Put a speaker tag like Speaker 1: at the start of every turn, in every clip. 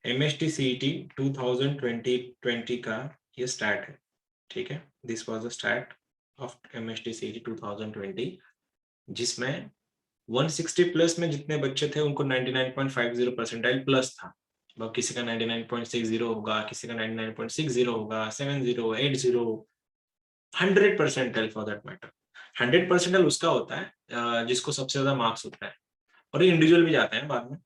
Speaker 1: MST CET 2020 का ये start है, ठीक है। This was the start of MST CET 2020, जिसमें 160 प्लस में जितने बच्चे थे उनको 99.50 परसेंटाइल प्लस था। अब किसी का 99.60 होगा, किसी का 99.60 होगा, 70, 80, 100 percentile for that matter. 100 percentile उसका होता है जिसको सबसे ज्यादा मार्क्स होता है, और ये इंडिविजुअल भी जाते हैं बाद में।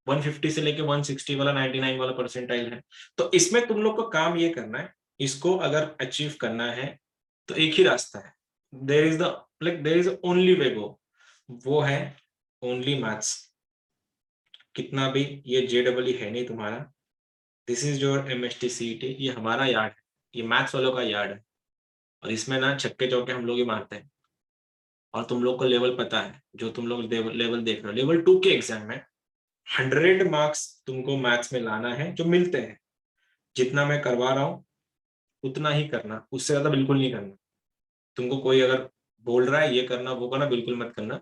Speaker 1: 150 से लेके 160 वाला 99 वाला परसेंटाइल है। तो इसमें तुम लोग को काम ये करना है, इसको अगर अचीव करना है तो एक ही रास्ता है। देयर इज ओनली वे गो, वो है ओनली मैथ्स। कितना भी ये JEE है नहीं तुम्हारा, this is your MST CET, ये हमारा यार्ड है, ये मैथ्स वालों का यार्ड है। और इसमें ना छक्के चौके हम लोग ही मारते हैं। और तुम लोग को लेवल पता है, जो तुम लोग लेवल देख रहे हो, लेवल 2 के एग्जाम में 100 मार्क्स तुमको मैथ्स में लाना है, जो मिलते हैं। जितना मैं करवा रहा हूँ उतना ही करना, उससे ज्यादा बिल्कुल नहीं करना। तुमको कोई अगर बोल रहा है ये करना वो करना, बिल्कुल मत करना।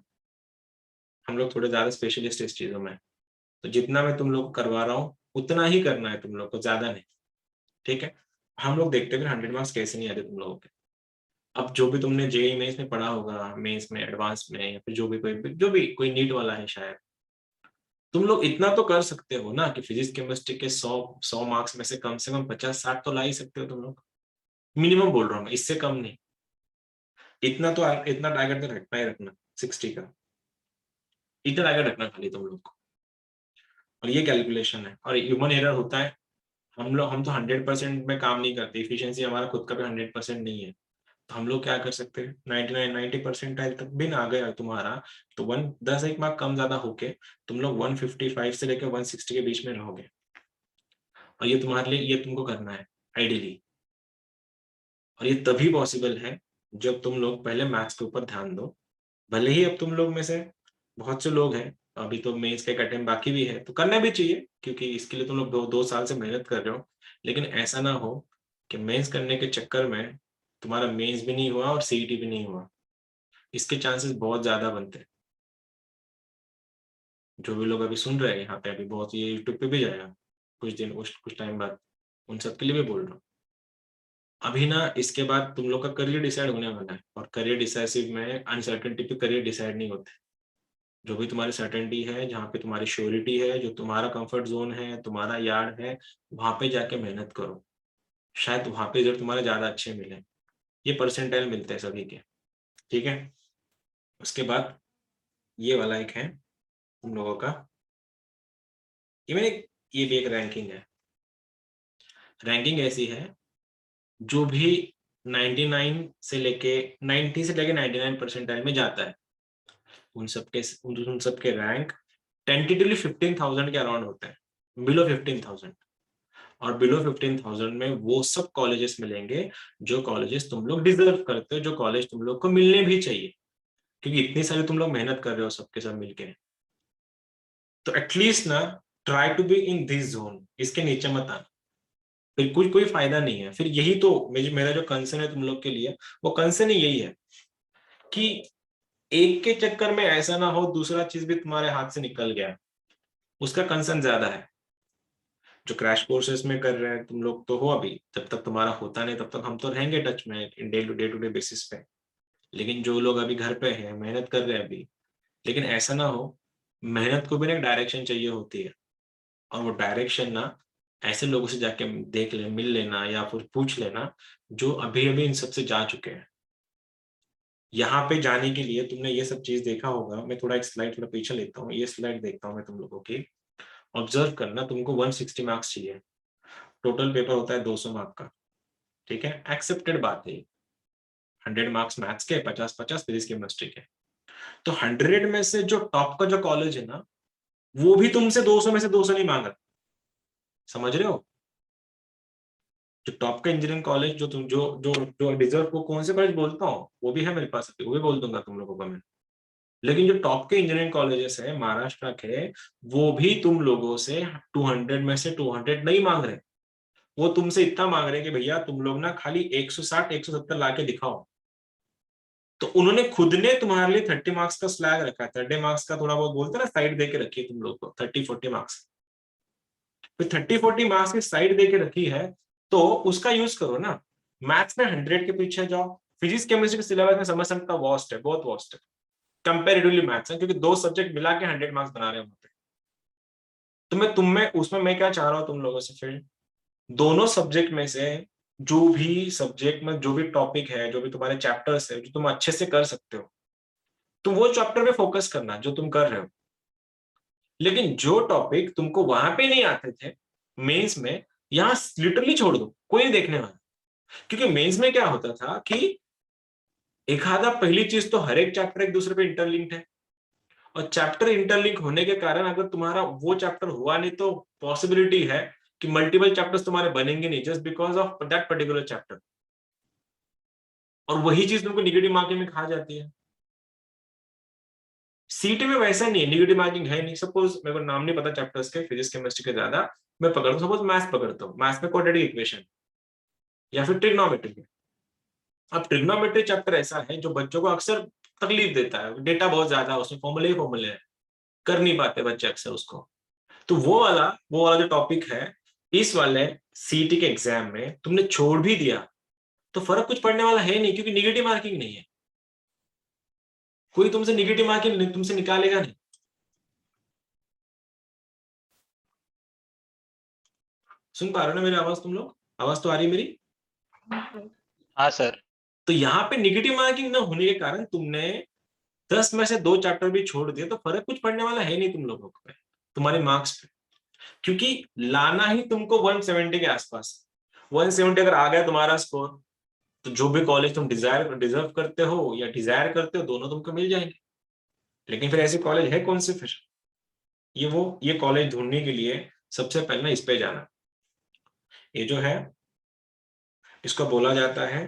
Speaker 1: हम लोग थोड़े ज्यादा स्पेशलिस्ट इस चीजों में, तो जितना मैं तुम लोग को करवा रहा हूँ उतना ही करना है तुम लोग को, ज्यादा नहीं, ठीक है। हम लोग देखते हैं फिर 100 मार्क्स कैसे नहीं आते तुम लोगों के। अब जो भी तुमने JEE मेंस में पढ़ा होगा, मेंस में, एडवांस में, या फिर जो भी कोई नीट वाला है शायद, तुम लोग इतना तो कर सकते हो ना कि फिजिक्स केमिस्ट्री के 100 मार्क्स में से कम 50-60 तो ला ही सकते हो तुम लोग। मिनिमम बोल रहा हूँ मैं, इससे कम नहीं। इतना टारगेट तो रखना ही रखना, 60 का इतना टारगेट रखना खाली तुम लोग को। और ये कैलकुलेशन है, और ह्यूमन एरर होता है। हम तो 100% में काम नहीं करते, इफिशियंसी हमारा खुद का भी 100% नहीं है। तो हम लोग क्या कर सकते हैं, 99 90% तक भी ना आ गया तुम्हारा, तो 10 एक मार्क कम ज्यादा होके तुम लोग 155 से लेकर 160 के बीच में रहोगे। और ये तुम्हारे लिए, ये तुमको करना है आइडियली। और ये तभी पॉसिबल है जब तुम लोग पहले मैथ्स के ऊपर ध्यान दो। भले ही अब तुम लोग में से बहुत से लोग हैं, अभी तो मेंस का अटेम्प्ट बाकी भी है, तो करना भी चाहिए, क्योंकि इसके लिए तुम लोग 2 साल से मेहनत कर रहे हो। लेकिन ऐसा ना हो कि मेंस करने के चक्कर में तुम्हारा मेंस भी नहीं हुआ और CET भी नहीं हुआ। इसके चांसेस बहुत ज्यादा बनते हैं। जो भी लोग अभी सुन रहे हैं यहाँ पे, अभी बहुत ये यूट्यूब पे भी जाएगा कुछ टाइम बाद, उन सबके लिए भी बोल रहा हूँ। अभी ना इसके बाद तुम लोग का करियर डिसाइड होने वाला है, और करियर डिसाइसिव में अनसर्टेनिटी पे करियर डिसाइड नहीं होते। जो भी तुम्हारी सर्टेनिटी है, जहाँ पे तुम्हारी श्योरिटी है, जो तुम्हारा कंफर्ट जोन है, तुम्हारा यार्ड है, वहां पे जाके मेहनत करो। शायद वहां पे जब तुम्हारे ज्यादा अच्छे मिले। ये परसेंटाइल मिलते हैं सभी के, ठीक है। उसके बाद ये वाला एक है तुम लोगों का, इवन ये भी एक रैंकिंग है। रैंकिंग ऐसी है, जो भी 99 से लेके 90 से लेके 99 परसेंटाइल में जाता है, उन सबके रैंक टेंटेटिवली 15,000 के अराउंड होते हैं, बिलो 15,000। और बिलो 15,000 में वो सब कॉलेजेस मिलेंगे जो कॉलेजेस तुम लोग डिजर्व करते हो, जो कॉलेज तुम लोग को मिलने भी चाहिए, क्योंकि इतनी सारी तुम लोग मेहनत कर रहे हो सबके सब मिलके। तो एटलीस्ट ना, try to be in this zone, इसके नीचे मत आना। फिर कुछ कोई फायदा नहीं है। फिर यही तो मेरा जो कंसर्न है तुम लोग के लिए, वो कंसर्न ही यही है कि एक के चक्कर में ऐसा ना हो दूसरा चीज भी तुम्हारे हाथ से निकल गया, उसका कंसर्न ज्यादा है। जो क्रैश कोर्सेज में कर रहे हैं तुम लोग तो हो अभी, जब तक तुम्हारा होता नहीं तब तक हम तो रहेंगे टच में डे टू डे बेसिस पे। लेकिन जो लोग अभी घर पे हैं, मेहनत कर रहे हैं अभी, लेकिन ऐसा ना हो, मेहनत को भी ना एक डायरेक्शन चाहिए होती है। और वो डायरेक्शन ना ऐसे लोगों से जाके देख ले, मिल लेना, या फिर पूछ लेना जो अभी अभी इन सब से जा चुके हैं। यहाँ पे जाने के लिए तुमने ये सब चीज देखा होगा। मैं थोड़ा एक स्लाइड थोड़ा पीछे लेता हूँ, ये स्लाइड देखता हूँ मैं तुम लोगों की। ऑब्जर्व करना, तुमको 160 मार्क्स चाहिए। टोटल पेपर होता है 200 मार्क का, ठीक है, एक्सेप्टेड बात है। 100 मार्क्स मैथ्स के, 50-50 फिजिक्स केमिस्ट्री के। तो 100 में से जो टॉप का जो कॉलेज है ना, वो भी तुमसे 200 में से 200 नहीं मांग रहा। समझ रहे हो? जो टॉप का इंजीनियरिंग कॉलेज, जो तुम जो जो डिजर्व को कौन से कॉलेज बोलता हूँ, वो भी है मेरे पास अभी, वो भी बोल दूंगा तुम लोगों को मैं। लेकिन जो टॉप के इंजीनियरिंग कॉलेजेस है महाराष्ट्र के, वो भी तुम लोगों से 200 में से 200 नहीं मांग रहे। वो तुमसे इतना मांग रहे कि भैया तुम लोग ना खाली 160 170 ला के दिखाओ। तो उन्होंने खुद ने तुम्हारे लिए 30 मार्क्स का स्लैग रखा है, 30 मार्क्स का थोड़ा बहुत बोलते हैं ना, साइड दे के रखी है तुम लोग को 30-40 मार्क्स। तो 30-40 मार्क्स की साइड दे के रखी है, तो उसका यूज करो ना। मैथ्स में 100 के पीछे जाओ, फिजिक्स केमिस्ट्री के सिलेबस में समझ सकता वॉस्ट है, बहुत वॉस्ट है कंपेरेटिवली मैथ्स है, क्योंकि 2 सब्जेक्ट मिला के 100 मार्क्स बना रहे हैं वहां पे। तो मैं तुम में उसमें मैं क्या चाह रहा हूँ तुम लोगों से, फिर दोनों सब्जेक्ट में से जो भी सब्जेक्ट में जो भी टॉपिक है, जो भी तुम्हारे चैप्टर्स है जो तुम अच्छे से कर सकते हो, तुम वो चैप्टर पे फोकस करना जो तुम कर रहे हो। लेकिन जो टॉपिक तुमको वहां पे नहीं आते थे मेंस में, यहां लिटरली छोड़ दो, कोई नहीं देखने वाला। क्योंकि मेंस में क्या होता था कि एक आधा पहली चीज तो हर एक चैप्टर एक दूसरे पे इंटरलिंक्ड है, और चैप्टर इंटरलिंक होने के कारण अगर तुम्हारा वो चैप्टर हुआ नहीं तो पॉसिबिलिटी है कि मल्टीपल चैप्टर्स तुम्हारे बनेंगे नहीं, just because of that particular chapter. और वही चीज तुमको निगेटिव मार्किंग में खा जाती है। सीटी में वैसा नहीं है, निगेटिव मार्किंग है नहीं। सपोज मेरे को नाम नहीं पता चैप्टर्स के, फिजिक्स केमिस्ट्री के ज्यादा, मैं पकड़ लूं सपोज मैथ्स पकड़ता हूँ, मैथ्स में क्वाड्रेटिक इक्वेशन या फिर ट्रिग्नोमेट्री। अब ट्रिग्नोमेट्री चैप्टर ऐसा है जो बच्चों को अक्सर तकलीफ देता है, डेटा बहुत ज्यादा है उसमें, फॉर्मूले ही फॉर्मूले है, कर नहीं पाते बच्चे अक्सर उसको। तो वो वाला जो टॉपिक है, इस वाले सीटी के एग्जाम में तुमने छोड़ भी दिया तो फर्क कुछ पड़ने वाला है नहीं, क्योंकि निगेटिव मार्किंग नहीं है। कोई तुमसे निगेटिव मार्किंग तुमसे निकालेगा नहीं। सुन पा रहे हो ना मेरी आवाज तुम लोग? आवाज तो आ रही है मेरी?
Speaker 2: हाँ सर।
Speaker 1: तो यहाँ पे निगेटिव मार्किंग ना होने के कारण तुमने 10 में से 2 चैप्टर भी छोड़ दिए, तो फर्क कुछ पड़ने वाला है नहीं तुम लोगों पे, तुम्हारे मार्क्स पे। क्योंकि लाना ही तुमको 170 के आसपास, 170 अगर आ गया तुम्हारा स्कोर, तो जो भी कॉलेज तुम डिजर्व करते हो या डिजायर करते हो, दोनों तुमको मिल जाएंगे। लेकिन फिर ऐसे कॉलेज है कौन से फिर? ये कॉलेज ढूंढने के लिए सबसे पहले इस पे जाना। ये जो है इसको बोला जाता है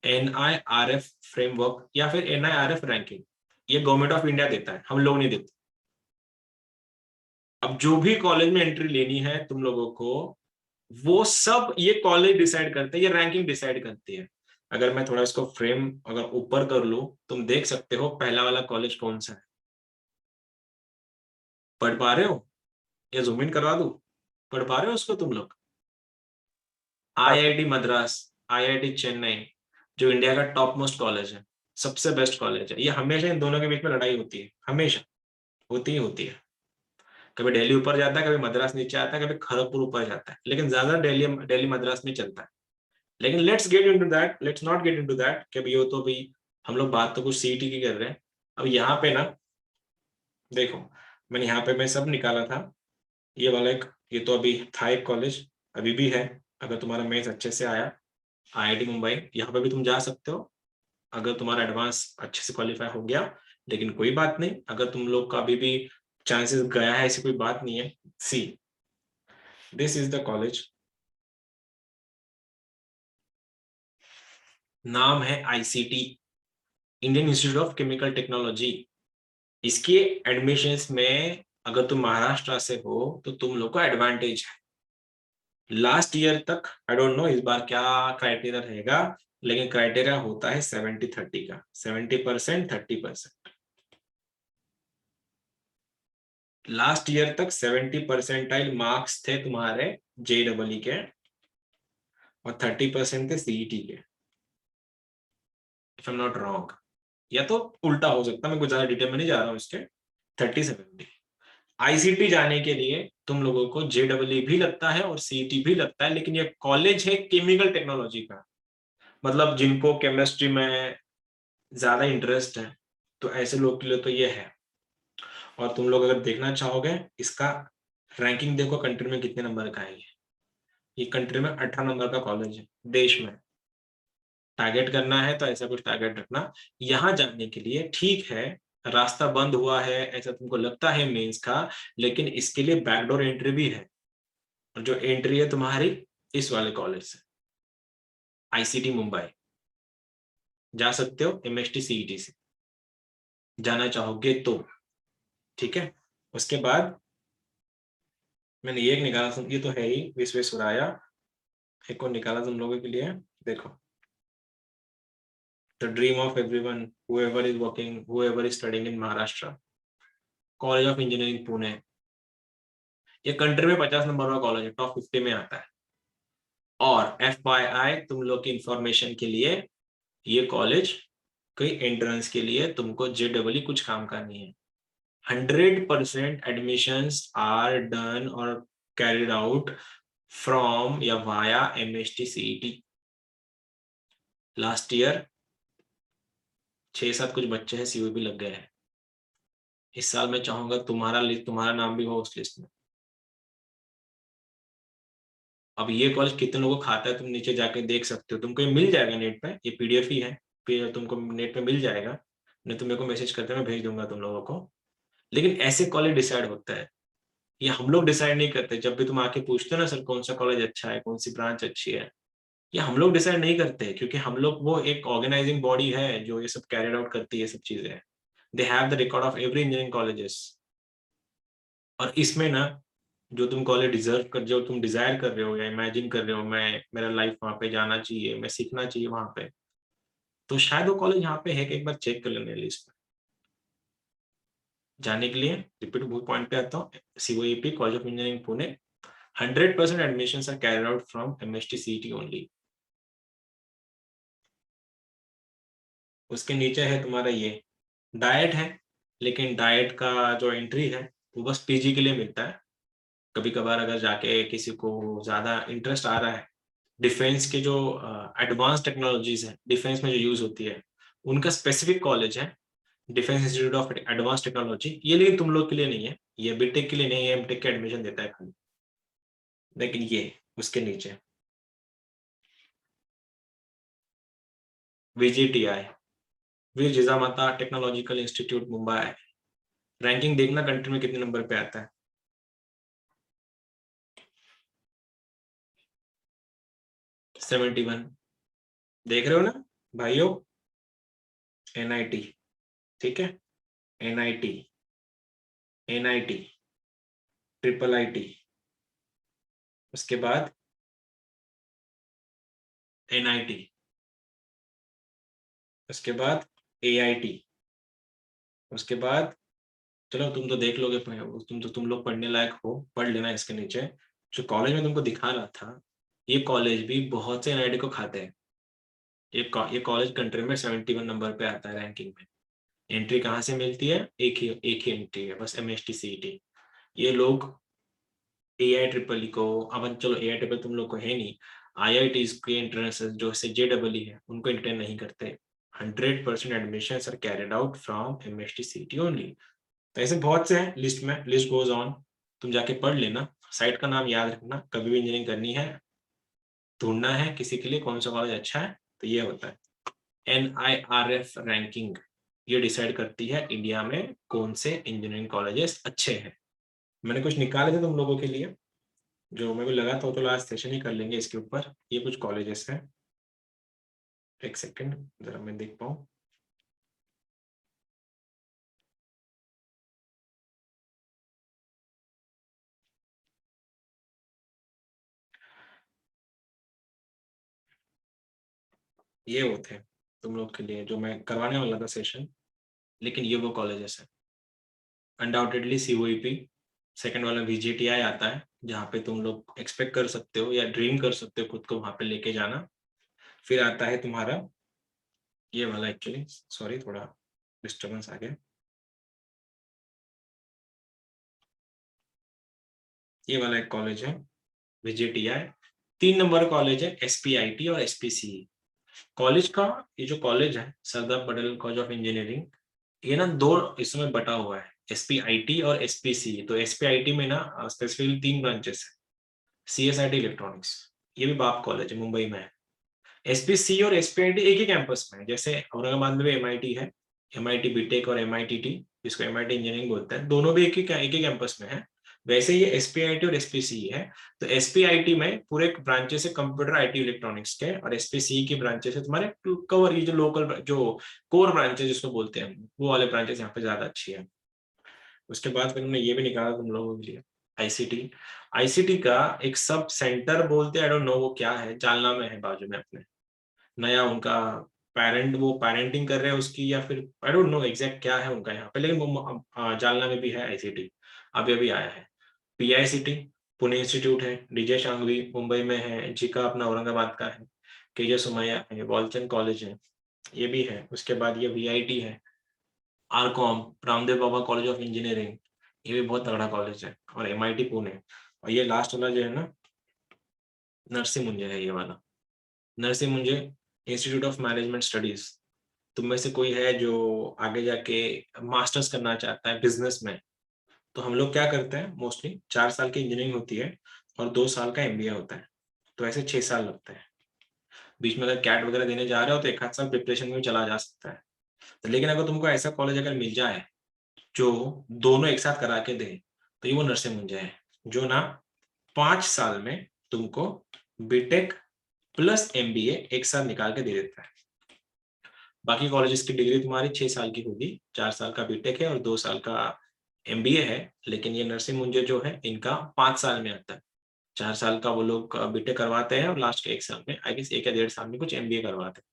Speaker 1: NIRF फ्रेमवर्क या फिर NIRF रैंकिंग। ये गवर्नमेंट ऑफ इंडिया देता है, हम लोग नहीं देते। अब जो भी कॉलेज में एंट्री लेनी है तुम लोगों को, वो सब ये कॉलेज डिसाइड करते हैं, ये रैंकिंग डिसाइड करती है। अगर मैं थोड़ा इसको फ्रेम अगर ऊपर कर लूं, तुम देख सकते हो पहला वाला कॉलेज कौन सा है। पढ़ पा रहे हो या जूम इन करवा दूं? पढ़ पा रहे हो उसको तुम लोग?
Speaker 2: हाँ sir.
Speaker 1: IIT Madras, IIT Chennai, जो इंडिया का टॉप मोस्ट कॉलेज है, सबसे बेस्ट कॉलेज है। ये हमेशा इन दोनों के बीच में लड़ाई होती है, हमेशा होती ही होती है। कभी दिल्ली ऊपर जाता है, कभी मद्रास नीचे आता है, कभी खड़गपुर ऊपर जाता है, लेकिन ज्यादा दिल्ली दिल्ली मद्रास में चलता है। लेकिन let's not get into that कि अभी तो भी हम लोग बात तो कुछ सीईटी की कर रहे हैं। अब यहाँ पे ना देखो, मैंने यहाँ पे मैं सब निकाला था। ये वाला एक, ये तो अभी था एक कॉलेज, अभी भी है। अगर तुम्हारा मैथ्स अच्छे से आया, IIT मुंबई, यहाँ पे भी तुम जा सकते हो अगर तुम्हारा एडवांस अच्छे से क्वालिफाई हो गया। लेकिन कोई बात नहीं, अगर तुम लोग का अभी भी चांसेस गया है, ऐसी कोई बात नहीं है। सी, दिस इज द कॉलेज, नाम है ICT, Indian institute of chemical technology. इसके एडमिशंस में अगर तुम महाराष्ट्र से हो तो तुम लोग को एडवांटेज है। लास्ट ईयर तक आई डोंट नो इस बार क्या क्राइटेरिया रहेगा, लेकिन क्राइटेरिया होता है 70-30 का, 70%, 30%। लास्ट ईयर तक 70% मार्क्स थे तुम्हारे JEE के, और 30% थे CET के, if I am not wrong. या तो उल्टा हो सकता है, मैं कुछ ज्यादा डिटेल में नहीं जा रहा हूँ इसके। 30-70 ICT जाने के लिए तुम लोगों को JEE भी लगता है और CET भी लगता है, लेकिन ये कॉलेज है केमिकल टेक्नोलॉजी का, मतलब जिनको केमिस्ट्री में ज्यादा इंटरेस्ट है, तो ऐसे लोग के लिए तो ये है। और तुम लोग अगर देखना चाहोगे इसका रैंकिंग, देखो कंट्री में कितने नंबर का है। ये कंट्री में 18 नंबर का कॉलेज है देश में। टारगेट करना है तो ऐसा कुछ टारगेट रखना। यहाँ जाने के लिए ठीक है, रास्ता बंद हुआ है ऐसा तुमको लगता है मेंस का, लेकिन इसके लिए बैकडोर एंट्री भी है। और जो एंट्री है तुम्हारी इस वाले कॉलेज से, ICT मुंबई, जा सकते हो MST CET से जाना चाहोगे तो। ठीक है, उसके बाद मैंने ये एक निकाला, ये तो है ही विश्वेश्वराया, एक और निकाला तुम लोगों के लिए। देखो the dream of everyone whoever is working, whoever is studying in Maharashtra, college of engineering Pune. ये कंट्री में 50 नंबर का कॉलेज है, टॉप 50 में आता है। और FYI तुम लोग की इंफॉर्मेशन के लिए, ये कॉलेज कोई एंट्रेंस के लिए तुमको JEE कुछ काम का नहीं है। 100% admissions are done or carried out from या via MST CET। Last year 6-7 कुछ बच्चे हैं COP लग गए हैं। इस साल मैं चाहूंगा तुम्हारा नाम भी हो उस लिस्ट में। अब ये कॉलेज कितने लोगों को खाता है तुम नीचे जाके देख सकते हो, तुमको ये मिल जाएगा नेट पे, ये PDF ही है, फिर तुमको नेट पे मिल जाएगा, नहीं तो मेरे को मैसेज करते मैं भेज दूंगा तुम लोगों को। लेकिन ऐसे कॉलेज डिसाइड होता है, ये हम लोग डिसाइड नहीं करते। जब भी तुम आके पूछते हो ना सर कौन सा कॉलेज अच्छा है, कौन सी ब्रांच अच्छी है, ये हम लोग डिसाइड नहीं करते, क्योंकि हम लोग वो एक ऑर्गेनाइजिंग बॉडी है जो ये सब कैरिड आउट करती है, ये सब चीजें। They have the record of every engineering colleges. और इसमें ना जो तुम कॉलेज डिजर्व कर, जो तुम डिजायर कर रहे हो या इमेजिन कर रहे हो, मैं मेरा लाइफ वहाँ पे जाना चाहिए, मैं सीखना चाहिए वहाँ पे, तो शायद वो कॉलेज यहाँ पे है कि एक बार चेक कर लेने लिस्ट में। जाने के लिए रिपीट पॉइंट पे आता हूँ, COEP college of engineering Pune, 100% admissions are carried out from MST CET only। उसके नीचे है तुम्हारा ये डाइट है, लेकिन डाइट का जो एंट्री है वो बस PG के लिए मिलता है। कभी कभार अगर जाके किसी को ज्यादा इंटरेस्ट आ रहा है, डिफेंस के जो एडवांस टेक्नोलॉजीज है डिफेंस में जो यूज होती है, उनका स्पेसिफिक कॉलेज है defence institute of advance technology. ये लेकिन तुम लोग के लिए नहीं है, ये बीटेक के लिए नहीं है, MTech के एडमिशन देता है खाली। लेकिन ये उसके नीचे VGTI, Veer Jijamata technological institute Mumbai. Ranking देखना कंट्री में कितने नंबर पे आता है। 71। देख रहे हो ना भाइयों, NIT, ठीक है, NIT, NIT, IIIT, उसके बाद NIT, उसके बाद AIT, उसके बाद चलो तुम तो देख लोगे, तुम लोग पढ़ने लायक हो, पढ़ लेना इसके नीचे। जो कॉलेज में तुमको दिखा रहा था, ये कॉलेज भी बहुत से NIT को खाते हैं। ये कॉलेज कंट्री में 71 नंबर पे आता है रैंकिंग में। एंट्री कहाँ से मिलती है, एक ही एंट्री है बस, MST CET। ये लोग AI को, अब चलो AI तुम लोग को है नहीं, IITs के एंट्रेंस जो से JEE है उनको एंटरटेन नहीं करते। 100% admission are carried out from MST CET only. तो ऐसे बहुत से हैं लिस्ट में, लिस्ट गोज ऑन, तुम जाके पढ़ लेना। साइट का नाम याद रखना, कभी भी इंजीनियरिंग करनी है, ढूंढना है किसी के लिए कौन सा कॉलेज अच्छा है, तो ये होता है NIRF रैंकिंग। ये डिसाइड करती है इंडिया में कौन से इंजीनियरिंग कॉलेजेस अच्छे हैं। मैंने कुछ निकाले थे तुम लोगों के लिए, जो मेरे को लगा था, तो लास्ट सेशन ही कर लेंगे इसके ऊपर। ये कुछ कॉलेजेस हैं, एक सेकंड जरा मैं देख पाऊँ। ये वो थे तुम लोग के लिए जो मैं करवाने वाला था सेशन, लेकिन ये वो कॉलेजेस हैं। अनडाउटेडली COEP, सेकंड वाला VGTI आता है, जहाँ पे तुम लोग एक्सपेक्ट कर सकते हो या ड्रीम कर सकते हो खुद को वहां पे लेके जाना। फिर आता है तुम्हारा ये वाला, एक्चुअली सॉरी थोड़ा डिस्टर्बेंस आ गया, ये वाला एक कॉलेज है VGTI। 3 नंबर कॉलेज है SPIT और SPCE। कॉलेज का ये जो कॉलेज है Sardar Patel college of engineering, ये ना दो इसमें बटा हुआ है, SPIT और SPCE। तो SPIT में ना स्पेसिफिकली 3 ब्रांचेस है, CSIT इलेक्ट्रॉनिक्स, ये भी बाप कॉलेज है, मुंबई में है। SPCE और SPIT एक ही कैंपस में है, जैसे औरंगाबाद में भी MIT है, MIT BTech और MITT, जिसको MIT इंजीनियरिंग बोलते हैं, दोनों भी एक ही कैंपस में है। वैसे ये SPIT और SPCE है। तो SPIT में पूरे ब्रांचेस है कंप्यूटर IT इलेक्ट्रॉनिक्स के, और SPCE की ब्रांचेस है तुम्हारे कवर, ये जो लोकल जो कोर ब्रांचेस जिसको बोलते हैं, वो वाले ब्रांचेस यहाँ पे ज्यादा अच्छी है। उसके बाद फिर हमने ये भी निकाला तुम लोगों के लिए ICT का एक सब सेंटर बोलते हैं, आई डोंट नो वो क्या है, जालना में है बाजू में अपने, नया उनका पेरेंट वो पेरेंटिंग कर रहे हैं उसकी, या फिर आई डोंट नो एग्जैक्ट क्या है उनका यहाँ पे, लेकिन वो जालना में भी है आईसीटी, अभी अभी आया है। पीआईसीटी पुणे इंस्टीट्यूट है, डीजे शांघवी मुंबई में है, जीका अपना औरंगाबाद का है, केजे सुमैया है, वॉलचंद कॉलेज है, ये भी है। उसके बाद ये वीआईटी है, RCom Ramdev Baba college of engineering, ये भी बहुत तगड़ा कॉलेज है, और एमआईटी पुणे। और ये लास्ट वाला जो है ना, नरसिंह मुंजे है ये वाला, Narsingh Munje institute of management studies. तुम में से कोई है जो आगे जाके मास्टर्स करना चाहता है बिजनेस में, तो हम लोग क्या करते हैं, मोस्टली 4 साल की इंजीनियरिंग होती है और 2 साल का एमबीए होता है, तो ऐसे 6 साल लगते हैं। बीच में अगर कैट वगैरह देने जा रहे हो तो 1 आध साल प्रिपरेशन में भी चला जा सकता है। तो लेकिन अगर तुमको ऐसा कॉलेज अगर मिल जाए जो दोनों एक साथ करा के दे, तो ये वो नरसिंह मुंजे है, जो ना 5 साल में तुमको बीटेक प्लस एमबीए एक साथ निकाल के दे देता है। बाकी कॉलेजेस की डिग्री तुम्हारी 6 साल की होगी, 4 साल का बीटेक है और 2 साल का एमबीए है, लेकिन ये नरसिंह मुंजे जो है इनका 5 साल में आता है। 4 साल का वो लोग बीटेक करवाते हैं और लास्ट के 1 साल में, आई गेस 1 या 1.5 साल में कुछ एमबीए करवाते हैं।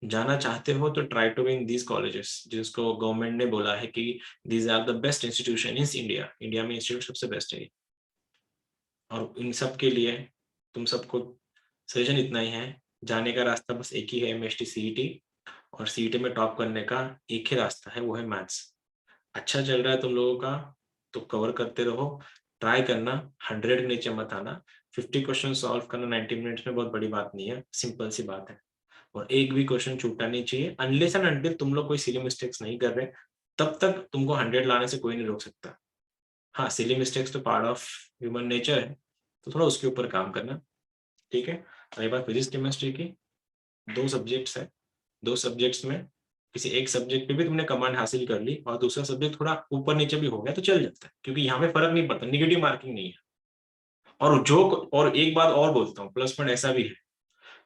Speaker 1: जाना चाहते हो तो try to win these colleges, जिसको गवर्नमेंट ने बोला है कि these are the best institution in India, India में इंस्टीट्यूट सबसे बेस्ट है। और इन सब के लिए तुम सबको सजेशन इतना ही है, जाने का रास्ता बस एक ही है, एमएसटी सीईटी, और सीईटी में टॉप करने का एक ही रास्ता है, वो है मैथ्स। अच्छा चल रहा है तुम लोगों का तो कवर करते रहो, ट्राई करना, 100 के नीचे मत आना। 50 क्वेश्चन सॉल्व करना 90 मिनट्स में बहुत बड़ी बात नहीं है, सिंपल सी बात है। और एक भी क्वेश्चन छूटना नहीं चाहिए, अनलेस एंड अनटिल तुम लोग कोई सिली मिस्टेक्स नहीं कर रहे, तब तक तुमको 100 लाने से कोई नहीं रोक सकता। हाँ, सिली मिस्टेक्स तो पार्ट ऑफ ह्यूमन नेचर है, तो थोड़ा उसके ऊपर काम करना, ठीक है। रही बात फिजिक्स केमिस्ट्री की, 2 सब्जेक्ट्स है, 2 सब्जेक्ट्स में किसी एक सब्जेक्ट पे भी तुमने कमांड हासिल कर ली और दूसरा सब्जेक्ट थोड़ा ऊपर नीचे भी हो गया तो चल जाता है, क्योंकि यहाँ पे फर्क नहीं पड़ता, निगेटिव मार्किंग नहीं है। और जो, और एक बात और बोलता हूँ, प्लस पॉइंट ऐसा भी है,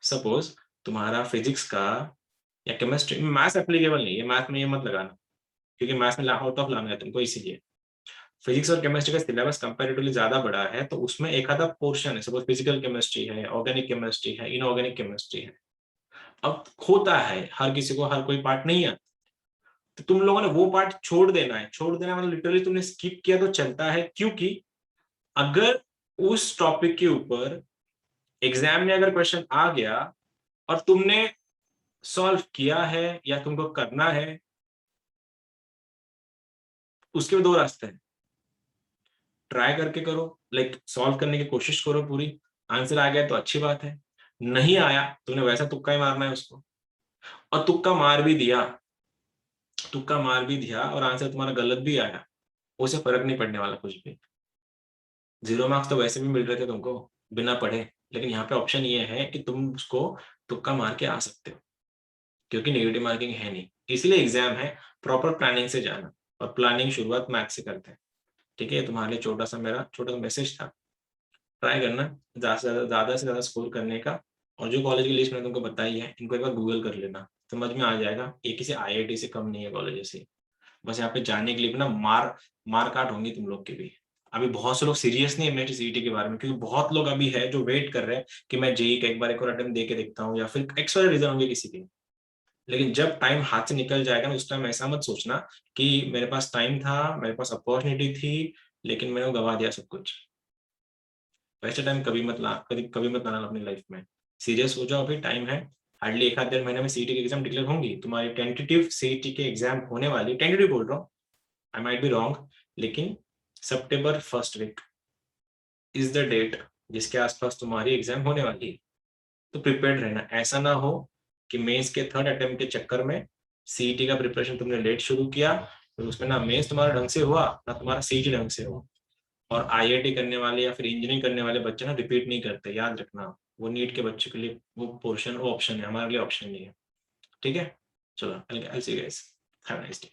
Speaker 1: सपोज तुम्हारा फिजिक्स का या केमिस्ट्री, मैथ्स एप्लीकेबल नहीं है, मैथ में ये मत लगाना, क्योंकि मैथ्स में आउट ऑफ लाना है तुमको, इसीलिए फिजिक्स और केमिस्ट्री का सिलेबस कंपैरेटिवली ज्यादा बड़ा है, तो उसमें एक आधा पोर्शन है, सपोज फिजिकल केमिस्ट्री है, ऑर्गेनिक केमिस्ट्री है, इनऑर्गेनिक केमिस्ट्री है। अब होता है हर किसी को हर कोई पार्ट नहीं आता, तो तुम लोगों ने वो पार्ट छोड़ देना है, छोड़ देना मतलब लिटरली तुमने स्किप किया तो चलता है, क्योंकि अगर उस टॉपिक के ऊपर एग्जाम में अगर क्वेश्चन आ गया और तुमने सॉल्व किया है या तुमको करना है, उसके भी 2 रास्ते हैं, ट्राई करके करो, लाइक सॉल्व करने की कोशिश करो पूरी, आंसर आ गया तो अच्छी बात है, नहीं आया तुमने वैसा तुक्का ही मारना है उसको, और तुक्का मार भी दिया, तुक्का मार भी दिया और आंसर तुम्हारा गलत भी आया, उसे फर्क नहीं पड़ने वाला कुछ भी। 0 मार्क्स तो वैसे भी मिल रहे थे तुमको बिना पढ़े, लेकिन यहाँ पे ऑप्शन ये है कि तुम उसको तुक्का मार के आ सकते हो, क्योंकि नेगेटिव मार्किंग है नहीं, इसलिए एग्जाम है, प्रॉपर प्लानिंग से जाना, और प्लानिंग शुरुआत मैथ से करते हैं, ठीक है। तुम्हारे लिए छोटा सा मेरा छोटा सा मैसेज था, ट्राई करना ज्यादा से ज्यादा स्कोर करने का। और जो कॉलेज की लिस्ट मैंने तुमको बताई है, इनको एक बार गूगल कर लेना, समझ में आ जाएगा, ये किसी आईआईटी से कम नहीं है कॉलेज से। बस यहाँ पे जाने के लिए भी ना मार काट होंगी तुम लोग की भी। अभी बहुत से लोग सीरियस नहीं है मेरी सीईटी के बारे में, क्योंकि बहुत लोग अभी है जो वेट कर रहे हैं कि मैं जेई का एक बार एक और अटेम्प्ट दे के देखता हूँ, या फिर एक्स्ट्रा रीजन होंगे किसी के। लेकिन जब टाइम हाथ से निकल जाएगा ना, उस टाइम ऐसा मत सोचना कि मेरे पास टाइम था, मेरे पास अपॉर्चुनिटी थी, लेकिन मैंने गवा दिया सब कुछ। वैसे टाइम कभी मत लाना अपनी लाइफ में। सीरियस हो जाओ, अभी टाइम है, हार्डली 1 आध महीने में सीईटी की एग्जाम डिक्लेयर होंगी, तुम्हारी टेंटेटिव सीईटी के एग्जाम होने वाली, टेंटेटिव बोल रहा हूँ, आई माइट बी रॉन्ग, लेकिन September first week is the date जिसके आसपास तुम्हारी एग्जाम होने वाली है। तो प्रिपेयर्ड रहना, ऐसा ना हो कि मेंस के 3rd अटेम्प्ट के चक्कर में सीईटी का प्रिपरेशन तुमने लेट शुरू किया, तो उसमें ना मेंस तुम्हारा ढंग से हुआ ना तुम्हारा सीईटी ढंग से हुआ। और आईआईटी करने वाले या फिर इंजीनियरिंग करने वाले बच्चे ना रिपीट नहीं करते, याद रखना, वो नीट के बच्चे के लिए वो पोर्शन, वो ऑप्शन है, हमारे लिए ऑप्शन नहीं है, ठीक है। चलो, I see you guys, have a nice day.